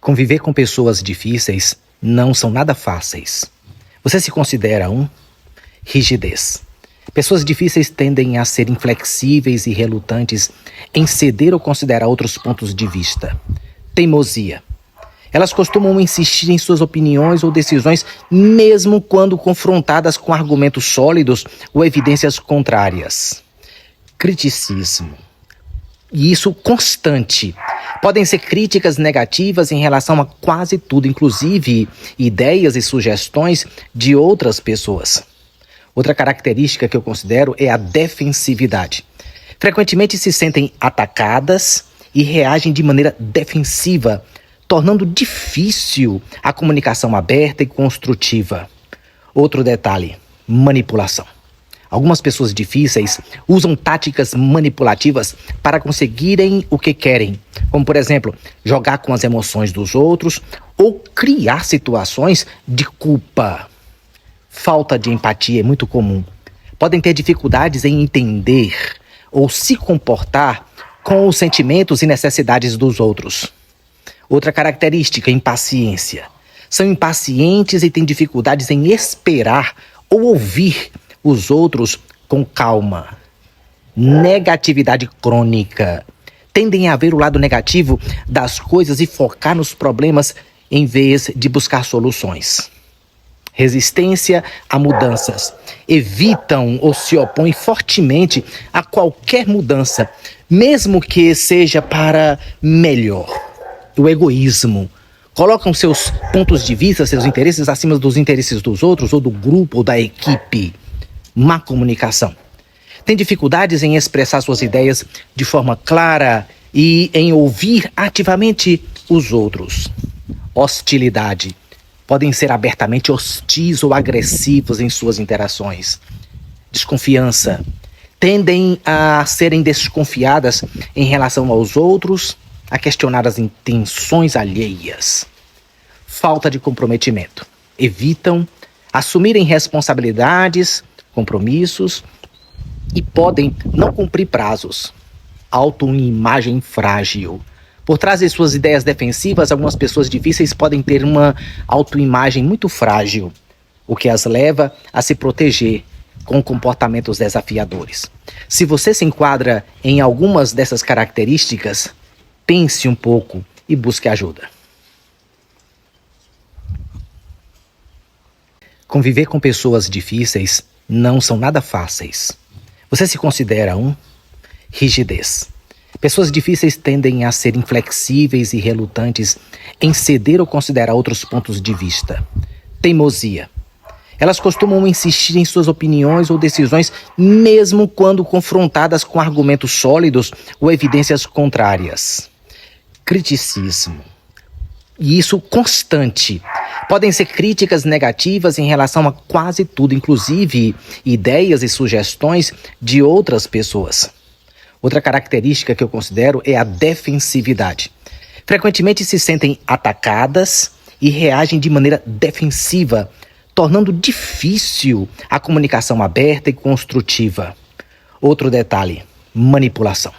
Conviver com pessoas difíceis não são nada fáceis. Você se considera um? Rigidez. Pessoas difíceis tendem a ser inflexíveis e relutantes em ceder ou considerar outros pontos de vista. Teimosia. Elas costumam insistir em suas opiniões ou decisões mesmo quando confrontadas com argumentos sólidos ou evidências contrárias. Criticismo. E isso constante. Podem ser críticas negativas em relação a quase tudo, inclusive ideias e sugestões de outras pessoas. Outra característica que eu considero é a defensividade. Frequentemente se sentem atacadas e reagem de maneira defensiva, tornando difícil a comunicação aberta e construtiva. Outro detalhe: manipulação. Algumas pessoas difíceis usam táticas manipulativas para conseguirem o que querem, como, por exemplo, jogar com as emoções dos outros ou criar situações de culpa. Falta de empatia é muito comum. Podem ter dificuldades em entender ou se comportar com os sentimentos e necessidades dos outros. Outra característica: impaciência. São impacientes e têm dificuldades em esperar ou ouvir os outros com calma. Negatividade crônica. Tendem a ver o lado negativo das coisas e focar nos problemas em vez de buscar soluções. Resistência a mudanças. Evitam ou se opõem fortemente a qualquer mudança, mesmo que seja para melhor. O egoísmo. Colocam seus pontos de vista, seus interesses acima dos interesses dos outros, ou do grupo, ou da equipe. Má comunicação. Tem dificuldades em expressar suas ideias de forma clara e em ouvir ativamente os outros. Hostilidade. Podem ser abertamente hostis ou agressivos em suas interações. Desconfiança. Tendem a serem desconfiadas em relação aos outros, a questionar as intenções alheias. Falta de comprometimento. Evitam assumirem responsabilidades, compromissos e podem não cumprir prazos. Autoimagem frágil. Por trás de suas ideias defensivas, algumas pessoas difíceis podem ter uma autoimagem muito frágil, o que as leva a se proteger com comportamentos desafiadores. Se você se enquadra em algumas dessas características, pense um pouco e busque ajuda. Conviver com pessoas difíceis não são nada fáceis. Você se considera um? Rigidez. Pessoas difíceis tendem a ser inflexíveis e relutantes em ceder ou considerar outros pontos de vista. Teimosia. Elas costumam insistir em suas opiniões ou decisões mesmo quando confrontadas com argumentos sólidos ou evidências contrárias. Criticismo. E isso constante. Podem ser críticas negativas em relação a quase tudo, inclusive ideias e sugestões de outras pessoas. Outra característica que eu considero é a defensividade. Frequentemente se sentem atacadas e reagem de maneira defensiva, tornando difícil a comunicação aberta e construtiva. Outro detalhe: manipulação.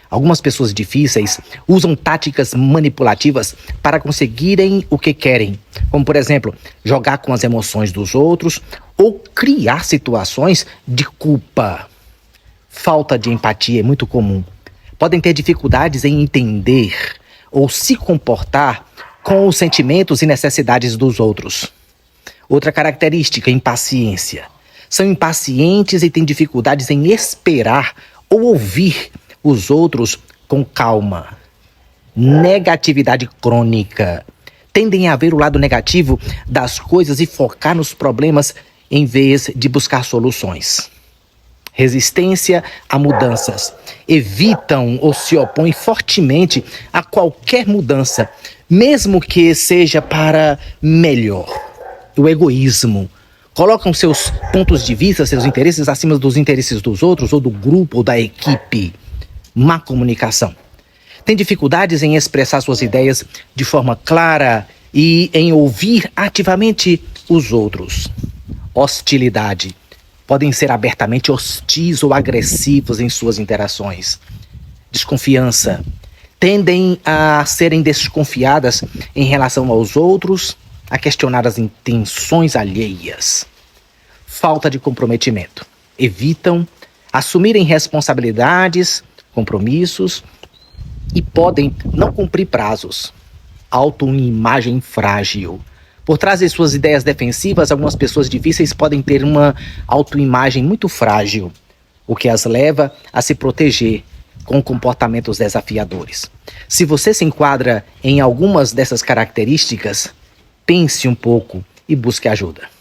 Algumas pessoas difíceis usam táticas manipulativas para conseguirem o que querem, como, por exemplo, jogar com as emoções dos outros ou criar situações de culpa. Falta de empatia é muito comum. Podem ter dificuldades em entender ou se comportar com os sentimentos e necessidades dos outros. Outra característica: impaciência. São impacientes e têm dificuldades em esperar ou ouvir os outros com calma. Negatividade crônica. Tendem a ver o lado negativo das coisas e focar nos problemas em vez de buscar soluções. Resistência a mudanças. Evitam ou se opõem fortemente a qualquer mudança, mesmo que seja para melhor. O egoísmo. Colocam seus pontos de vista, seus interesses acima dos interesses dos outros, ou do grupo, ou da equipe. Má comunicação. Tem dificuldades em expressar suas ideias de forma clara e em ouvir ativamente os outros. Hostilidade. Podem ser abertamente hostis ou agressivos em suas interações. Desconfiança. tendem a serem desconfiadas em relação aos outros, a questionar as intenções alheias. Falta de comprometimento. Evitam assumirem responsabilidades, compromissos e podem não cumprir prazos. Autoimagem frágil. Por trás de suas ideias defensivas, algumas pessoas difíceis podem ter uma autoimagem muito frágil, o que as leva a se proteger com comportamentos desafiadores. Se você se enquadra em algumas dessas características, pense um pouco e busque ajuda.